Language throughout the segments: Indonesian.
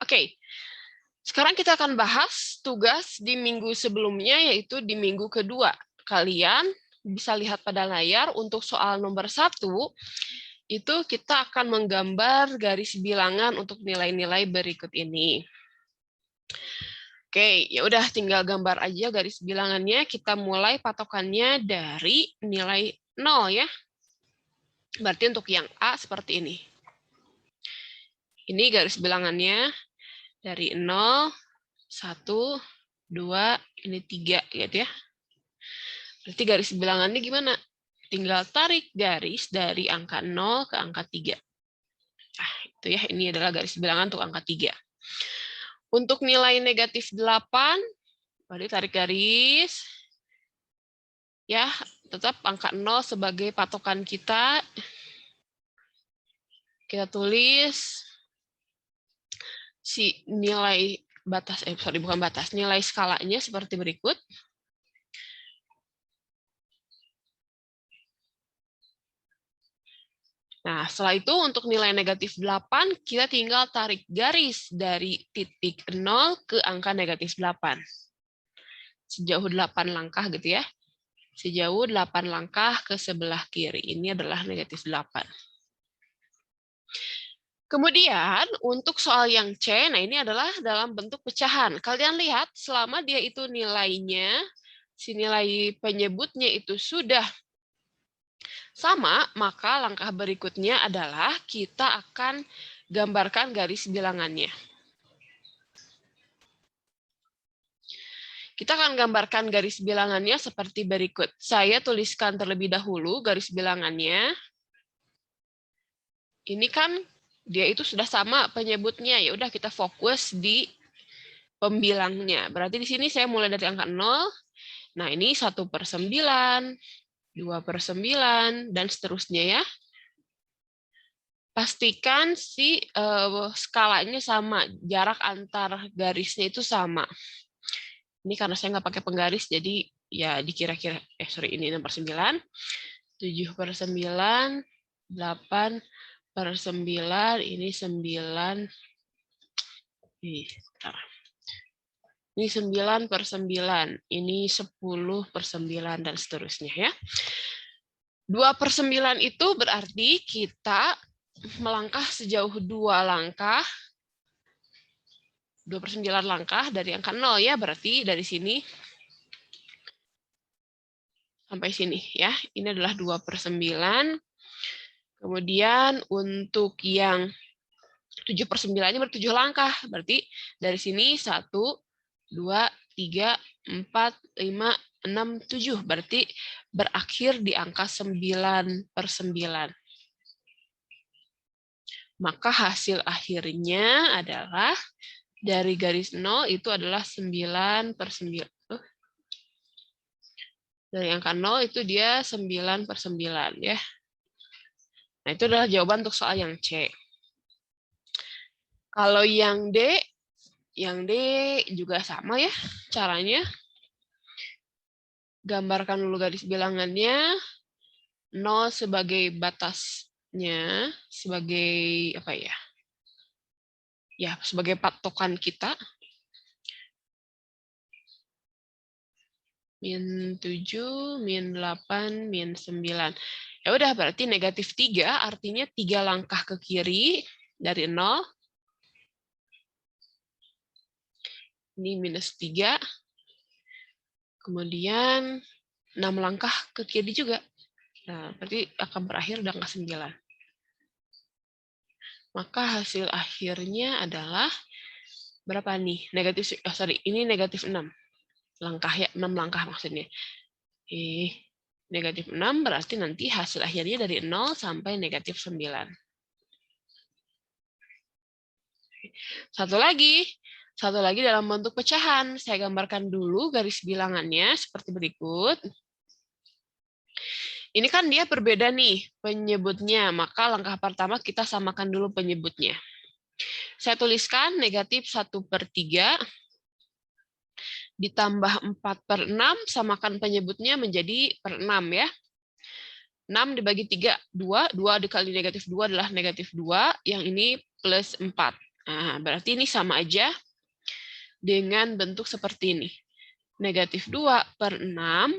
Oke, sekarang kita akan bahas tugas di minggu sebelumnya, yaitu di minggu kedua. Kalian bisa lihat pada layar untuk soal nomor 1, itu kita akan menggambar garis bilangan untuk nilai-nilai berikut ini. Oke, ya udah tinggal gambar aja garis bilangannya. Kita mulai patokannya dari nilai 0 ya. Berarti untuk yang A seperti ini. Ini garis bilangannya dari 0, 1, 2, ini 3 gitu ya. Berarti garis bilangannya gimana? Tinggal tarik garis dari angka 0 ke angka 3. Nah, itu ya, ini adalah garis bilangan untuk angka 3. Untuk nilai negatif 8, berarti tarik garis. Ya, tetap angka 0 sebagai patokan kita. Kita tulis si nilai batas, bukan batas, nilai skalanya seperti berikut. Nah, setelah itu untuk nilai negatif 8, kita tinggal tarik garis dari titik 0 ke angka negatif 8. Sejauh 8 langkah gitu ya. Sejauh 8 langkah ke sebelah kiri. Ini adalah negatif 8. Kemudian, untuk soal yang C, nah ini adalah dalam bentuk pecahan. Kalian lihat, selama dia itu nilainya, si nilai penyebutnya itu sudah sama, maka langkah berikutnya adalah kita akan gambarkan garis bilangannya. Kita akan gambarkan garis bilangannya seperti berikut. Saya tuliskan terlebih dahulu garis bilangannya. Ini kan dia itu sudah sama penyebutnya. Ya udah kita fokus di pembilangnya. Berarti di sini saya mulai dari angka 0. Nah, ini 1/9, 2/9, dan seterusnya ya. Pastikan si skalanya sama, jarak antar garisnya itu sama. Ini karena saya nggak pakai penggaris, jadi ya dikira-kira, ini 6/9, 7/9, 8/9, ini 9, ini 9/9, ini 10/9, dan seterusnya ya. 2/9 itu berarti kita melangkah sejauh 2 langkah, 2/9 langkah dari angka 0 ya, berarti dari sini sampai sini ya. Ini adalah 2/9. Kemudian untuk yang 7/9-nya berarti 7 langkah, berarti dari sini 1, 2, 3, 4, 5, 6, 7, berarti berakhir di angka 9/9. Maka hasil akhirnya adalah dari garis 0 itu adalah 9/9. Dari angka 0 itu dia 9/9 ya. Nah, itu adalah jawaban untuk soal yang C. Kalau yang D juga sama ya caranya. Gambarkan dulu garis bilangannya. 0 sebagai batasnya, sebagai apa ya? Ya, sebagai patokan kita. -7, -8, -9. Ya udah, berarti negatif 3 artinya 3 langkah ke kiri dari 0. Ini -3. Kemudian 6 langkah ke kiri juga. Nah, berarti akan berakhir di angka 9. Maka hasil akhirnya adalah berapa nih? Ini negatif 6 langkah ya, 6 langkah maksudnya. Negatif 6 berarti nanti hasil akhirnya dari 0 sampai negatif 9. Satu lagi dalam bentuk pecahan. Saya gambarkan dulu garis bilangannya seperti berikut. Ini kan dia berbeda nih penyebutnya, maka langkah pertama kita samakan dulu penyebutnya. Saya tuliskan negatif 1/3 ditambah 4/6, samakan penyebutnya menjadi per 6 ya. 6 dibagi 3, 2. 2 dikali negatif 2 adalah negatif 2, yang ini plus 4. Nah, berarti ini sama aja dengan bentuk seperti ini. Negatif 2/6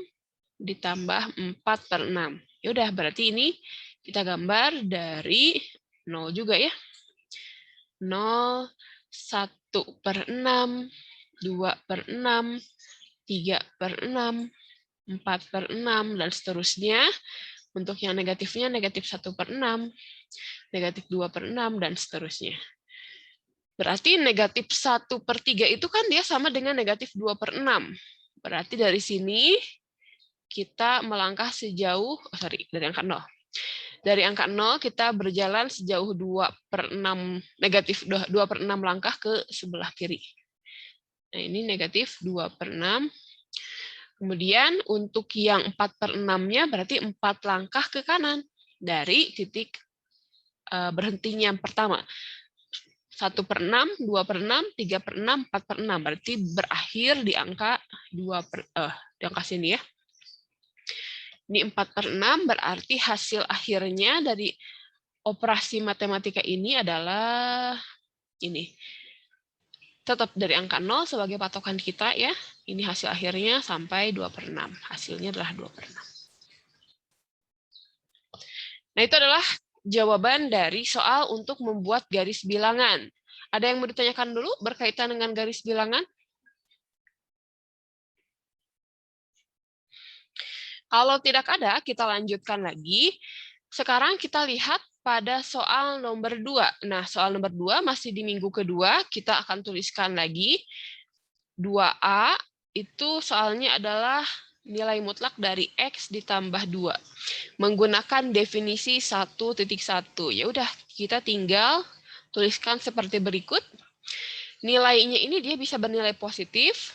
ditambah 4/6. Ya udah, berarti ini kita gambar dari 0 juga ya. 0, 1/6, 2/6, 3/6, 4/6, dan seterusnya. Untuk yang negatifnya negatif 1/6, negatif 2/6, dan seterusnya. Berarti negatif 1/3 itu kan dia sama dengan negatif 2/6. Berarti dari sini kita melangkah sejauh, dari angka 0. Dari angka 0 kita berjalan sejauh 2/6, negatif 2/6 langkah ke sebelah kiri. Nah, ini negatif 2/6. Kemudian untuk yang 4/6-nya berarti 4 langkah ke kanan dari titik berhentinya yang pertama. 1/6, 2/6, 3/6, 4/6. Berarti berakhir di angka di angka sini ya. Ini 4/6 berarti hasil akhirnya dari operasi matematika ini adalah ini. Tetap dari angka 0 sebagai patokan kita ya. Ini hasil akhirnya sampai 2/6. Hasilnya adalah 2/6. Nah, itu adalah jawaban dari soal untuk membuat garis bilangan. Ada yang mau ditanyakan dulu berkaitan dengan garis bilangan? Kalau tidak ada, kita lanjutkan lagi. Sekarang kita lihat pada soal nomor 2. Nah, soal nomor 2 masih di minggu kedua. Kita akan tuliskan lagi. 2A itu soalnya adalah nilai mutlak dari X ditambah 2. Menggunakan definisi 1.1. Ya udah, kita tinggal tuliskan seperti berikut. Nilainya ini dia bisa bernilai positif,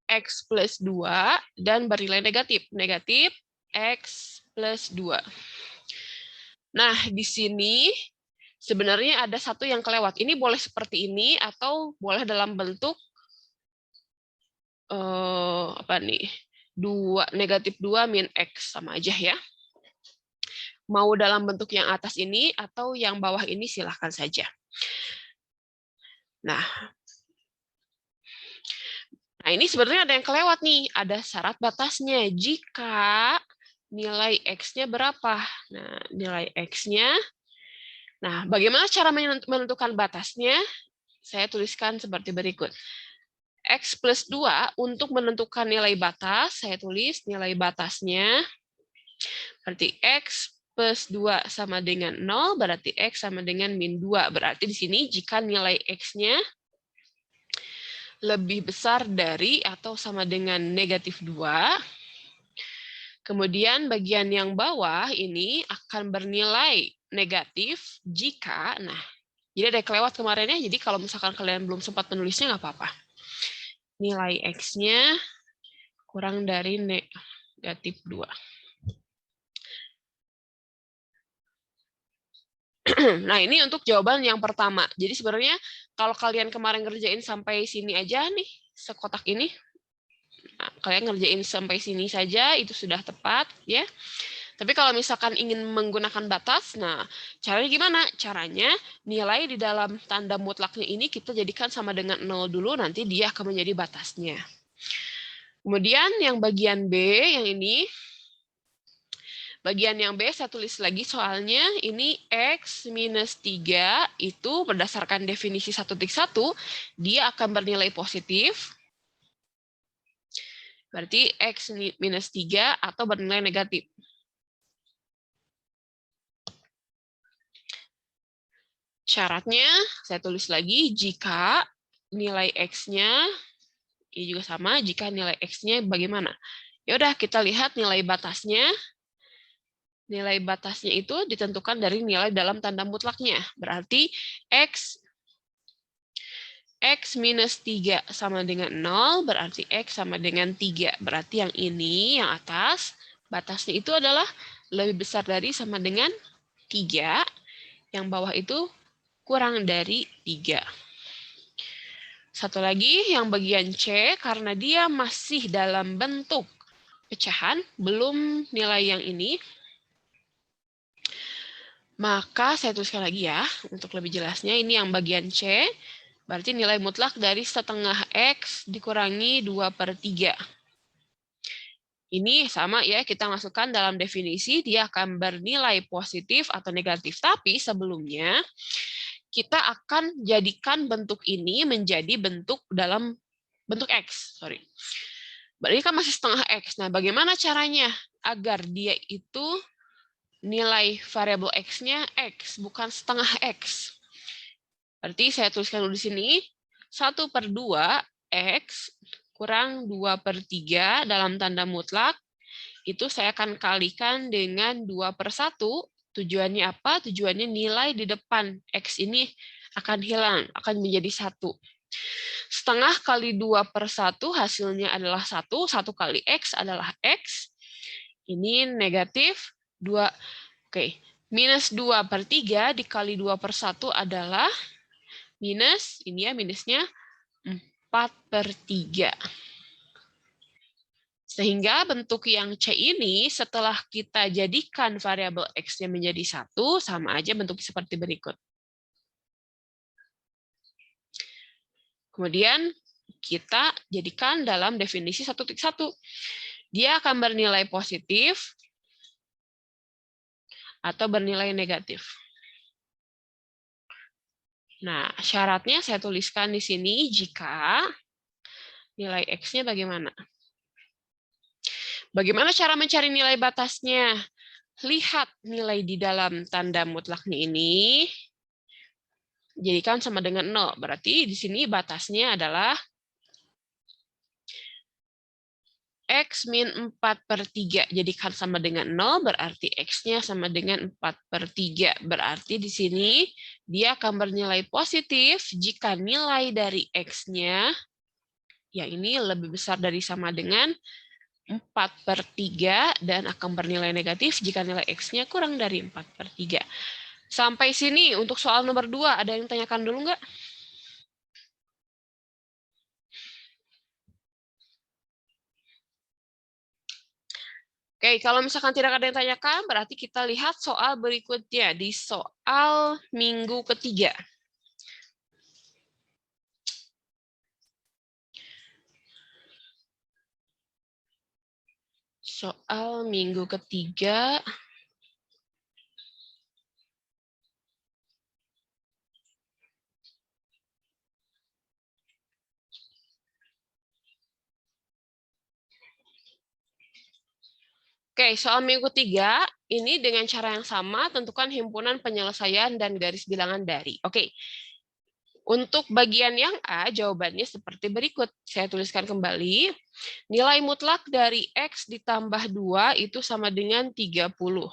X plus 2, dan bernilai negatif. Negatif X plus 2. Nah, di sini sebenarnya ada satu yang kelewat. Ini boleh seperti ini, atau boleh dalam bentuk apa nih? Negatif 2 min X, sama aja ya. Mau dalam bentuk yang atas ini, atau yang bawah ini silahkan saja. Nah, ini sebenarnya ada yang kelewat nih. Ada syarat batasnya. Jika nilai X-nya berapa? Nah, nilai X-nya. Nah, bagaimana cara menentukan batasnya? Saya tuliskan seperti berikut. X plus 2 untuk menentukan nilai batas, saya tulis nilai batasnya. Berarti X plus 2 sama dengan 0, berarti X sama dengan min 2. Berarti di sini jika nilai X-nya lebih besar dari atau sama dengan negatif 2, kemudian bagian yang bawah ini akan bernilai negatif jika, nah, jadi ada kelewat kemarin ya, jadi kalau misalkan kalian belum sempat menulisnya nggak apa-apa. Nilai X-nya kurang dari negatif 2. Nah, ini untuk jawaban yang pertama. Jadi sebenarnya kalau kalian kemarin ngerjain sampai sini aja nih, sekotak ini, nah, kalian ngerjain sampai sini saja, itu sudah tepat, ya. Tapi kalau misalkan ingin menggunakan batas, nah, caranya gimana? Caranya, nilai di dalam tanda mutlaknya ini kita jadikan sama dengan 0 dulu, nanti dia akan menjadi batasnya. Kemudian yang bagian B, yang ini, bagian yang B saya tulis lagi soalnya ini X minus 3 itu berdasarkan definisi 1.1 dia akan bernilai positif. Berarti X minus 3 atau bernilai negatif. Syaratnya saya tulis lagi jika nilai X-nya ini juga sama, jika nilai X-nya bagaimana? Ya udah kita lihat nilai batasnya. Nilai batasnya itu ditentukan dari nilai dalam tanda mutlaknya. Berarti X minus 3 sama dengan 0, berarti X sama dengan 3. Berarti yang ini, yang atas, batasnya itu adalah lebih besar dari sama dengan 3. Yang bawah itu kurang dari 3. Satu lagi, yang bagian C, karena dia masih dalam bentuk pecahan, belum nilai yang ini, Maka saya tuliskan lagi ya, untuk lebih jelasnya. Ini yang bagian C, berarti nilai mutlak dari setengah X dikurangi 2/3. Ini sama ya, kita masukkan dalam definisi, dia akan bernilai positif atau negatif. Tapi sebelumnya, kita akan jadikan bentuk ini menjadi bentuk dalam bentuk X. Berarti kan masih setengah X. Nah, bagaimana caranya agar dia itu nilai variabel X-nya X, bukan setengah X. Berarti saya tuliskan dulu di sini, 1/2 X kurang 2/3 dalam tanda mutlak, itu saya akan kalikan dengan 2/1. Tujuannya apa? Tujuannya nilai di depan X ini akan hilang, akan menjadi 1. Setengah kali 2/1 hasilnya adalah 1. 1 kali X adalah X. Ini negatif 2. Oke, minus 2/3 dikali 2/1 adalah minus, ini ya minusnya 4/3. Sehingga bentuk yang C ini setelah kita jadikan variabel X-nya menjadi 1, sama aja bentuk seperti berikut. Kemudian kita jadikan dalam definisi 1.1. Dia akan bernilai positif atau bernilai negatif. Nah, syaratnya saya tuliskan di sini jika nilai X-nya bagaimana. Bagaimana cara mencari nilai batasnya? Lihat nilai di dalam tanda mutlaknya ini, jadikan sama dengan 0. Berarti di sini batasnya adalah X min 4/3. Jadikan sama dengan 0, berarti X-nya sama dengan 4/3. Berarti di sini dia akan bernilai positif jika nilai dari X-nya, ya ini lebih besar dari sama dengan 4/3, dan akan bernilai negatif jika nilai X-nya kurang dari 4/3. Sampai sini untuk soal nomor 2, ada yang tanyakan dulu nggak? Oke, kalau misalkan tidak ada yang tanyakan, berarti kita lihat soal berikutnya di soal minggu ketiga. Soal minggu ketiga. Oke, soal minggu ketiga, ini dengan cara yang sama, tentukan himpunan penyelesaian dan garis bilangan dari. Oke, untuk bagian yang A, jawabannya seperti berikut. Saya tuliskan kembali. Nilai mutlak dari X ditambah 2 itu sama dengan 30.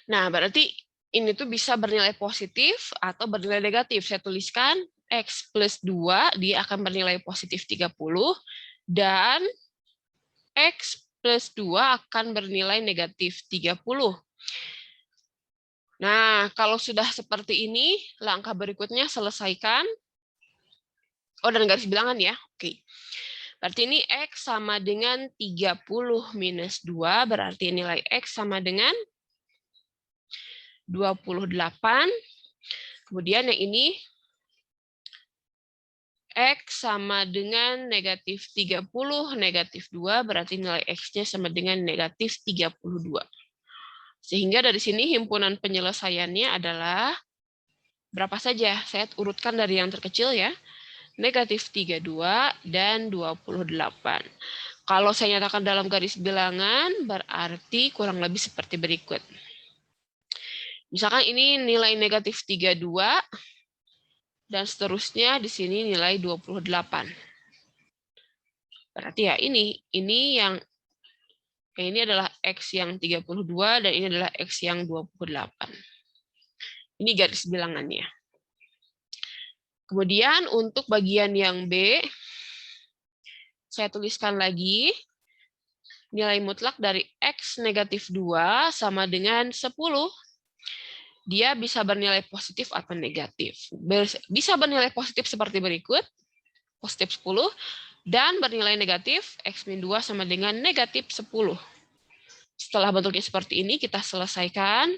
Nah, berarti ini tuh bisa bernilai positif atau bernilai negatif. Saya tuliskan X plus 2, dia akan bernilai positif 30, dan X plus 2 akan bernilai negatif 30. Nah, kalau sudah seperti ini, langkah berikutnya selesaikan. Oh, dan garis bilangan ya. Oke. Berarti ini X sama dengan 30 minus 2, berarti nilai X sama dengan 28. Kemudian yang ini X sama dengan negatif 30, negatif 2, berarti nilai X-nya sama dengan negatif 32. Sehingga dari sini himpunan penyelesaiannya adalah berapa saja? Saya urutkan dari yang terkecil ya. Negatif 32 dan 28. Kalau saya nyatakan dalam garis bilangan, berarti kurang lebih seperti berikut. Misalkan ini nilai negatif 32, dan seterusnya di sini nilai 28. Berarti ya ini yang ini adalah X yang 32 dan ini adalah X yang 28. Ini garis bilangannya. Kemudian untuk bagian yang B, saya tuliskan lagi. Nilai mutlak dari X negatif 2 sama dengan 10. Dia bisa bernilai positif atau negatif. Bisa bernilai positif seperti berikut. Positif 10. Dan bernilai negatif, X min 2 sama dengan negatif 10. Setelah bentuknya seperti ini, kita selesaikan.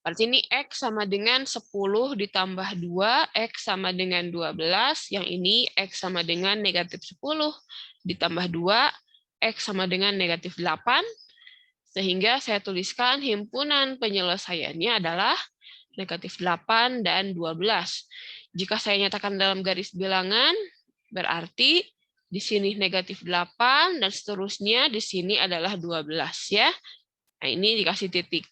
Berarti ini X sama dengan 10 ditambah 2, X sama dengan 12. Yang ini X sama dengan negatif 10 ditambah 2, X sama dengan negatif 8. Sehingga saya tuliskan himpunan penyelesaiannya adalah negatif 8 dan 12. Jika saya nyatakan dalam garis bilangan, berarti di sini negatif 8 dan seterusnya di sini adalah 12 ya. Nah, ini dikasih titik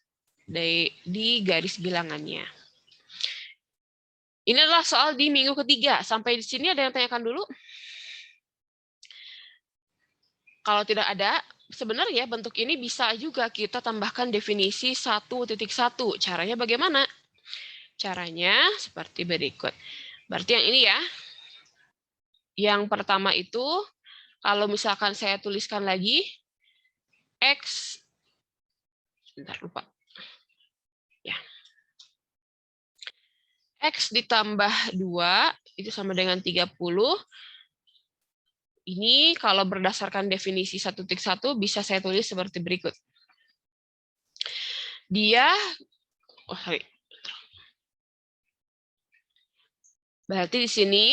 di garis bilangannya. Ini adalah soal di minggu ketiga. Sampai di sini ada yang tanyakan dulu? Kalau tidak ada, sebenarnya bentuk ini bisa juga kita tambahkan definisi 1.1. Caranya bagaimana? Caranya seperti berikut. Berarti yang ini ya. Yang pertama itu, kalau misalkan saya tuliskan lagi, X, sebentar lupa. Ya. X ditambah 2, itu sama dengan 30. Ini kalau berdasarkan definisi 1.1 bisa saya tulis seperti berikut. Dia, berarti di sini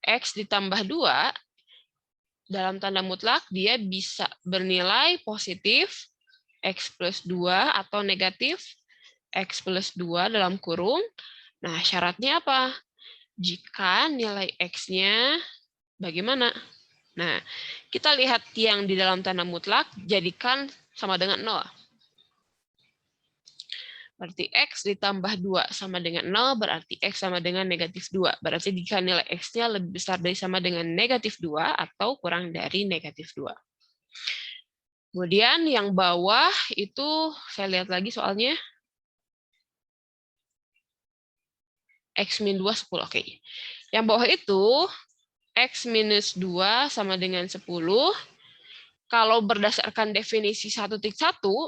X ditambah 2, dalam tanda mutlak dia bisa bernilai positif X plus 2 atau negatif X plus 2 dalam kurung. Nah, syaratnya apa? Jika nilai X-nya bagaimana? Nah, kita lihat yang di dalam tanda mutlak, jadikan sama dengan 0. Berarti X ditambah 2 sama dengan 0, berarti X sama dengan negatif 2. Berarti jika nilai X-nya lebih besar dari sama dengan negatif 2 atau kurang dari negatif 2. Kemudian yang bawah itu, saya lihat lagi soalnya. X min 2, 10. Oke. Yang bawah itu, X minus 2 sama dengan 10. Kalau berdasarkan definisi 1.1,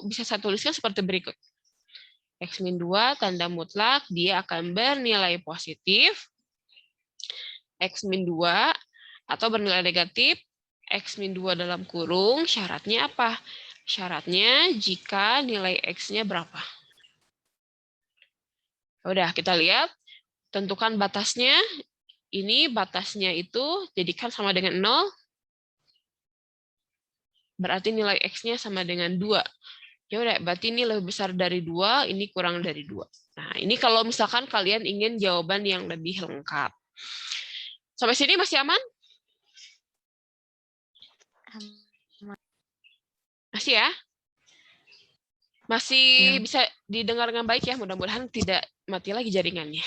bisa saya tuliskan seperti berikut. X min 2, tanda mutlak, dia akan bernilai positif. X min 2, atau bernilai negatif. X min 2 dalam kurung, syaratnya apa? Syaratnya jika nilai X-nya berapa. Udah, kita lihat. Tentukan batasnya. Ini batasnya itu jadikan sama dengan 0. Berarti nilai X-nya sama dengan 2. Ya udah, berarti ini lebih besar dari 2, ini kurang dari 2. Nah, ini kalau misalkan kalian ingin jawaban yang lebih lengkap. Sampai sini masih aman? Masih ya? Masih bisa didengar dengan baik ya, mudah-mudahan tidak mati lagi jaringannya.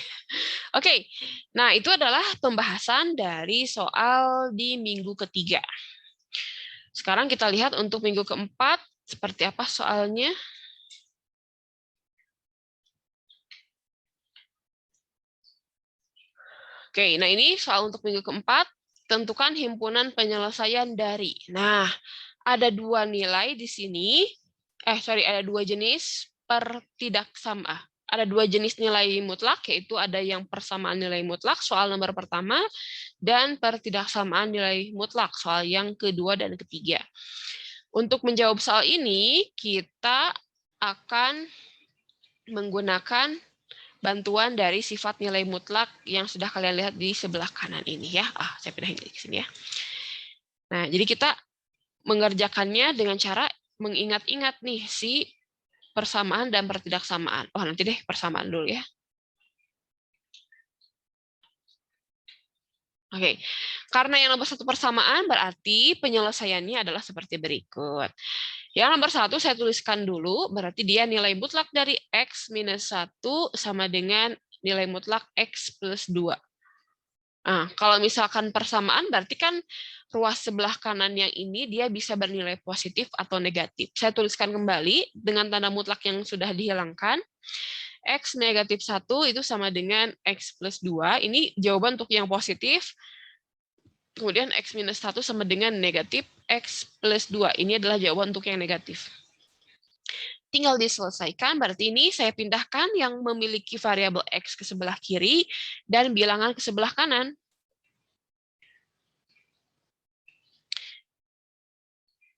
Oke, nah itu adalah pembahasan dari soal di minggu ketiga. Sekarang kita lihat untuk minggu keempat, seperti apa soalnya. Oke, nah ini soal untuk minggu keempat, tentukan himpunan penyelesaian dari. Nah, ada dua nilai di sini, ada dua jenis pertidaksamaan. Ada dua jenis nilai mutlak, yaitu ada yang persamaan nilai mutlak, soal nomor pertama, dan pertidaksamaan nilai mutlak, soal yang kedua dan ketiga. Untuk menjawab soal ini, kita akan menggunakan bantuan dari sifat nilai mutlak yang sudah kalian lihat di sebelah kanan ini ya. Saya pindahin ke sini ya. Nah, jadi kita mengerjakannya dengan cara mengingat-ingat nih si persamaan dan pertidaksamaan. Nanti deh persamaan dulu ya. Oke, karena yang nomor satu persamaan berarti penyelesaiannya adalah seperti berikut. Yang nomor satu saya tuliskan dulu, berarti dia nilai mutlak dari X minus 1 sama dengan nilai mutlak X plus 2. Nah, kalau misalkan persamaan, berarti kan ruas sebelah kanan yang ini dia bisa bernilai positif atau negatif. Saya tuliskan kembali dengan tanda mutlak yang sudah dihilangkan. X negatif 1 itu sama dengan X plus 2. Ini jawaban untuk yang positif. Kemudian X minus 1 sama dengan negatif X plus 2. Ini adalah jawaban untuk yang negatif. Tinggal diselesaikan, berarti ini saya pindahkan yang memiliki variabel X ke sebelah kiri dan bilangan ke sebelah kanan.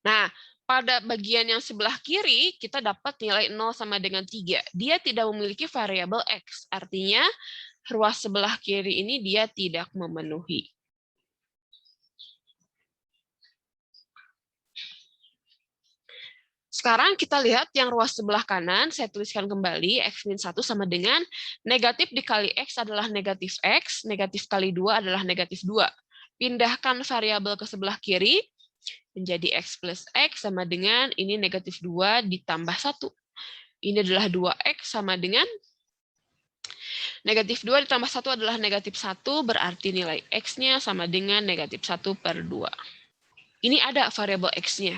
Nah, pada bagian yang sebelah kiri, kita dapat nilai 0 sama dengan 3. Dia tidak memiliki variabel X. Artinya, ruas sebelah kiri ini dia tidak memenuhi. Sekarang kita lihat yang ruas sebelah kanan, saya tuliskan kembali, X-1 sama dengan negatif dikali X adalah negatif X, negatif kali 2 adalah negatif 2. Pindahkan variabel ke sebelah kiri, menjadi X plus X sama dengan ini negatif 2 ditambah 1. Ini adalah 2X sama dengan negatif 2 ditambah 1 adalah negatif 1, berarti nilai X-nya sama dengan negatif 1 per 2. Ini ada variabel X-nya.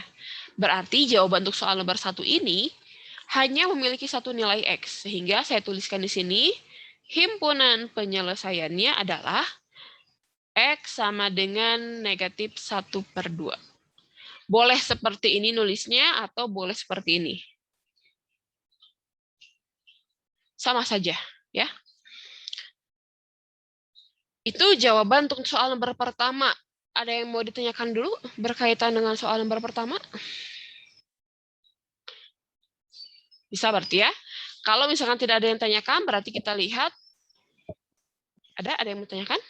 Berarti jawaban untuk soal nomor 1 ini hanya memiliki satu nilai X. Sehingga saya tuliskan di sini, himpunan penyelesaiannya adalah X sama dengan negatif 1 per 2. Boleh seperti ini nulisnya atau boleh seperti ini. Sama saja, ya. Itu jawaban untuk soal nomor pertama. Ada yang mau ditanyakan dulu berkaitan dengan soal nomor pertama? Bisa berarti ya. Kalau misalkan tidak ada yang tanyakan, berarti kita lihat. Ada yang mau tanyakan?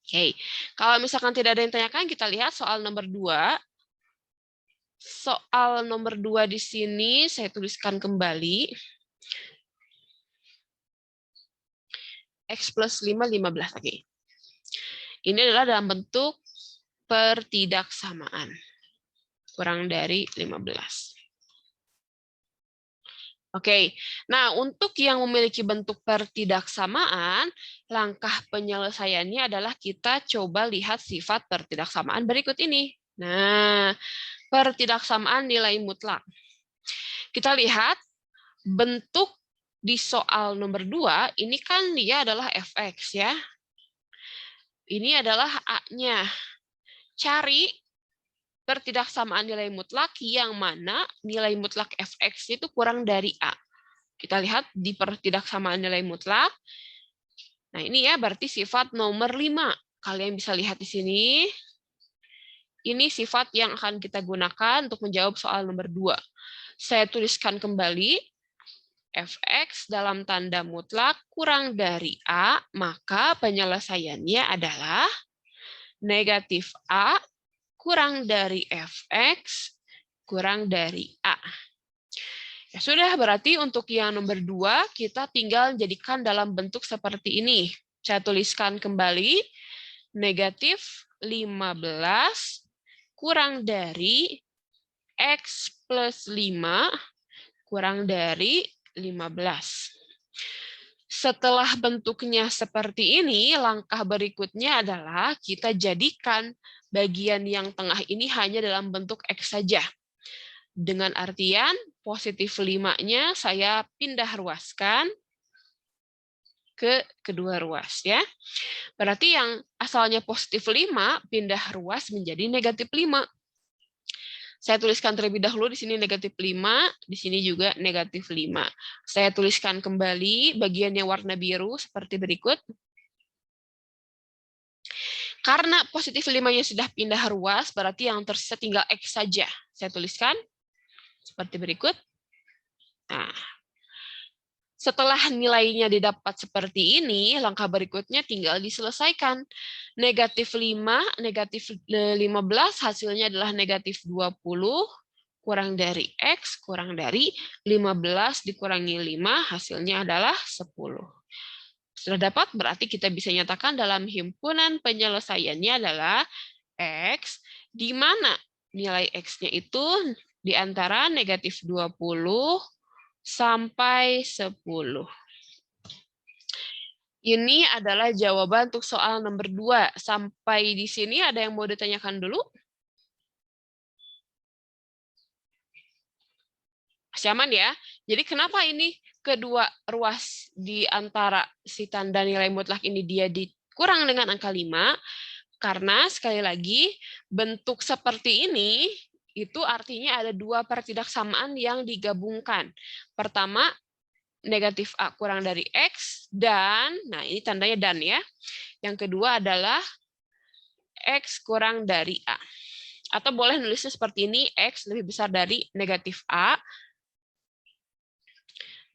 Oke. Kalau misalkan tidak ada yang tanyakan, kita lihat soal nomor 2. Soal nomor 2 di sini saya tuliskan kembali. X plus 5, 15 lagi. Ini adalah dalam bentuk pertidaksamaan. Kurang dari 15. Oke, nah untuk yang memiliki bentuk pertidaksamaan, langkah penyelesaiannya adalah kita coba lihat sifat pertidaksamaan berikut ini. Nah, pertidaksamaan nilai mutlak. Kita lihat bentuk di soal nomor 2, ini kan dia adalah fx ya. Ini adalah A-nya. Cari pertidaksamaan nilai mutlak yang mana nilai mutlak fx itu kurang dari A. Kita lihat di pertidaksamaan nilai mutlak. Nah, ini ya berarti sifat nomor 5. Kalian bisa lihat di sini. Ini sifat yang akan kita gunakan untuk menjawab soal nomor 2. Saya tuliskan kembali. Fx dalam tanda mutlak kurang dari A, maka penyelesaiannya adalah negatif A kurang dari Fx kurang dari A. Ya sudah, berarti untuk yang nomor 2, kita tinggal jadikan dalam bentuk seperti ini. Saya tuliskan kembali, negatif 15 kurang dari X plus 5 kurang dari 15. Setelah bentuknya seperti ini, langkah berikutnya adalah kita jadikan bagian yang tengah ini hanya dalam bentuk X saja. Dengan artian positif 5-nya saya pindah ruaskan ke kedua ruas, ya. Berarti yang asalnya positif 5 pindah ruas menjadi negatif 5. Saya tuliskan terlebih dahulu di sini negatif 5, di sini juga negatif 5. Saya tuliskan kembali bagian yang warna biru seperti berikut. Karena positif 5-nya sudah pindah ruas, berarti yang tersisa tinggal X saja. Saya tuliskan seperti berikut. Nah, setelah nilainya didapat seperti ini, langkah berikutnya tinggal diselesaikan. Negatif 5, negatif 15, hasilnya adalah negatif 20, kurang dari X, kurang dari 15 dikurangi 5, hasilnya adalah 10. Sudah dapat, berarti kita bisa nyatakan dalam himpunan penyelesaiannya adalah X, di mana nilai X-nya itu di antara negatif 20 sampai 10. Ini adalah jawaban untuk soal nomor 2. Sampai di sini ada yang mau ditanyakan dulu? Masih aman ya? Jadi kenapa ini kedua ruas di antara si tanda nilai mutlak ini dia dikurang dengan angka 5? Karena sekali lagi bentuk seperti ini itu artinya ada dua pertidaksamaan yang digabungkan. Pertama, negatif A kurang dari X, dan, nah ini tandanya dan ya. Yang kedua adalah X kurang dari A. Atau boleh nulisnya seperti ini, X lebih besar dari negatif A,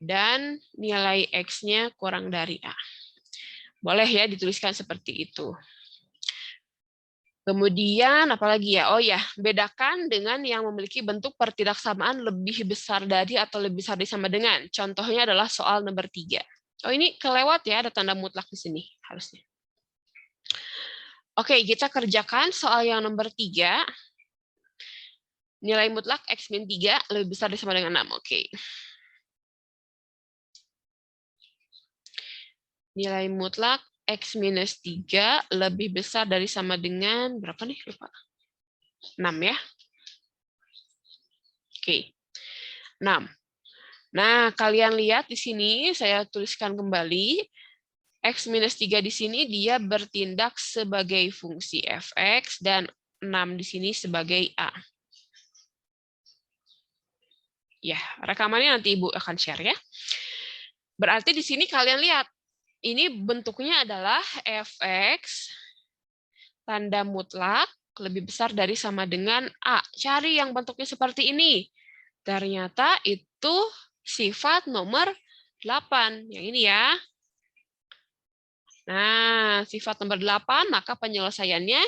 dan nilai X-nya kurang dari A. Boleh ya dituliskan seperti itu. Kemudian apalagi ya? Oh ya, bedakan dengan yang memiliki bentuk pertidaksamaan lebih besar dari atau lebih besar dari sama dengan. Contohnya adalah soal nomor 3. Oh ini kelewat ya, ada tanda mutlak di sini harusnya. Oke, kita kerjakan soal yang nomor 3. Nilai mutlak X min 3 lebih besar dari sama dengan 6. Oke. Nilai mutlak X minus 3 lebih besar dari sama dengan, berapa nih? Lupa. 6 ya. Oke. 6. Nah, kalian lihat di sini, saya tuliskan kembali. X minus 3 di sini dia bertindak sebagai fungsi fx, dan 6 di sini sebagai A. Ya, rekamannya nanti Ibu akan share ya. Berarti di sini kalian lihat, ini bentuknya adalah fx tanda mutlak lebih besar dari sama dengan A. Cari yang bentuknya seperti ini. Ternyata itu sifat nomor 8. Yang ini ya. Nah, sifat nomor 8, maka penyelesaiannya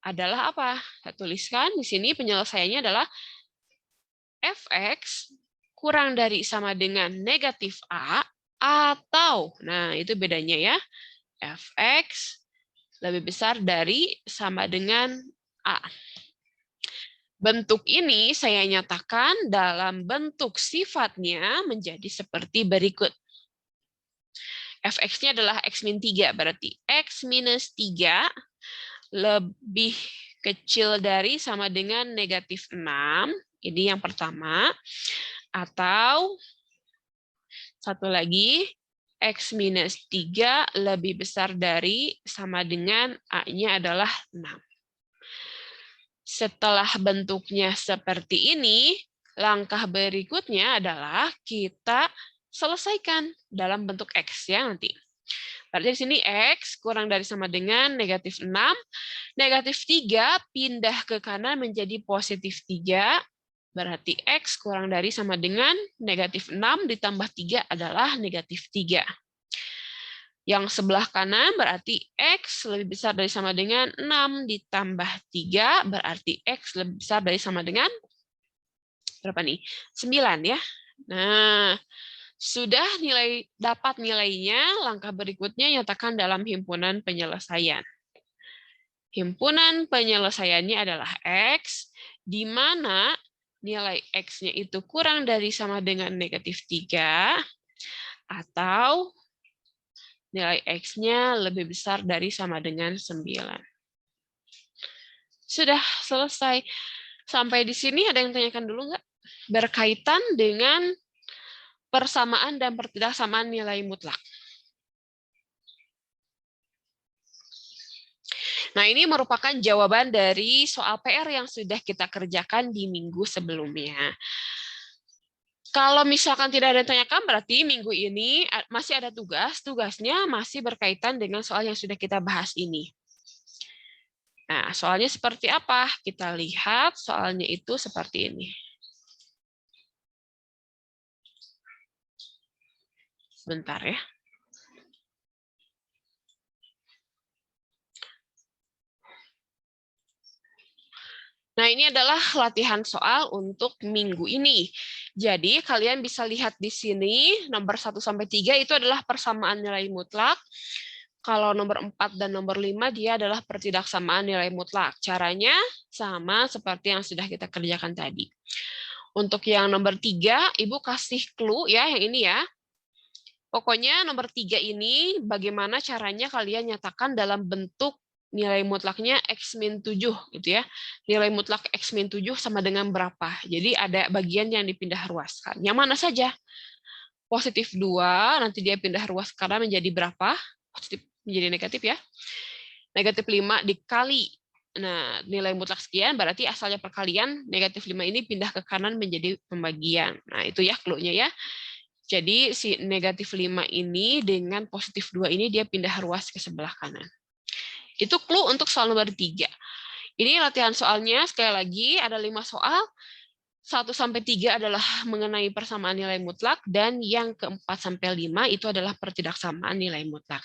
adalah apa? Saya tuliskan di sini penyelesaiannya adalah fx kurang dari sama dengan negatif A, atau, nah itu bedanya ya, fx lebih besar dari sama dengan A. Bentuk ini saya nyatakan dalam bentuk sifatnya menjadi seperti berikut. Fx-nya adalah X min 3, berarti X minus 3 lebih kecil dari sama dengan negatif 6. Ini yang pertama. Atau satu lagi, X minus 3 lebih besar dari sama dengan A-nya adalah 6. Setelah bentuknya seperti ini, langkah berikutnya adalah kita selesaikan dalam bentuk X ya nanti. Berarti di sini X kurang dari sama dengan negatif 6. Negatif 3 pindah ke kanan menjadi positif 3. Berarti X kurang dari sama dengan negatif 6 ditambah 3 adalah negatif 3. Yang sebelah kanan berarti X lebih besar dari sama dengan 6 ditambah 3, berarti X lebih besar dari sama dengan berapa nih? 9 ya. Nah, sudah dapat nilainya, langkah berikutnya nyatakan dalam himpunan penyelesaian. Himpunan penyelesaiannya adalah X, di mana nilai X-nya itu kurang dari sama dengan negatif 3, atau nilai X-nya lebih besar dari sama dengan 9. Sudah selesai. Sampai di sini ada yang tanyakan dulu nggak? Berkaitan dengan persamaan dan pertidaksamaan nilai mutlak. Nah, ini merupakan jawaban dari soal PR yang sudah kita kerjakan di minggu sebelumnya. Kalau misalkan tidak ada yang tanyakan, berarti minggu ini masih ada tugas. Tugasnya masih berkaitan dengan soal yang sudah kita bahas ini. Nah, soalnya seperti apa? Kita lihat soalnya itu seperti ini. Sebentar ya. Nah, ini adalah latihan soal untuk minggu ini. Jadi, kalian bisa lihat di sini, nomor 1-3 itu adalah persamaan nilai mutlak. Kalau nomor 4 dan nomor 5, dia adalah pertidaksamaan nilai mutlak. Caranya sama seperti yang sudah kita kerjakan tadi. Untuk yang nomor 3, Ibu kasih clue ya, yang ini ya. Pokoknya nomor 3 ini, bagaimana caranya kalian nyatakan dalam bentuk nilai mutlaknya X min 7 gitu ya. Nilai mutlak X min 7 sama dengan berapa. Jadi ada bagian yang dipindah ruaskan. Yang mana saja? Positif 2, nanti dia pindah ruas karena menjadi berapa? Positif menjadi negatif ya. Negatif 5 dikali. Nah, nilai mutlak sekian berarti asalnya perkalian, negatif 5 ini pindah ke kanan menjadi pembagian. Nah, itu ya clue-nya ya. Jadi si negatif 5 ini dengan positif 2 ini dia pindah ruas ke sebelah kanan. Itu clue untuk soal nomor 3. Ini latihan soalnya, sekali lagi ada 5 soal. 1-3 adalah mengenai persamaan nilai mutlak, dan yang ke-4-5 itu adalah pertidaksamaan nilai mutlak.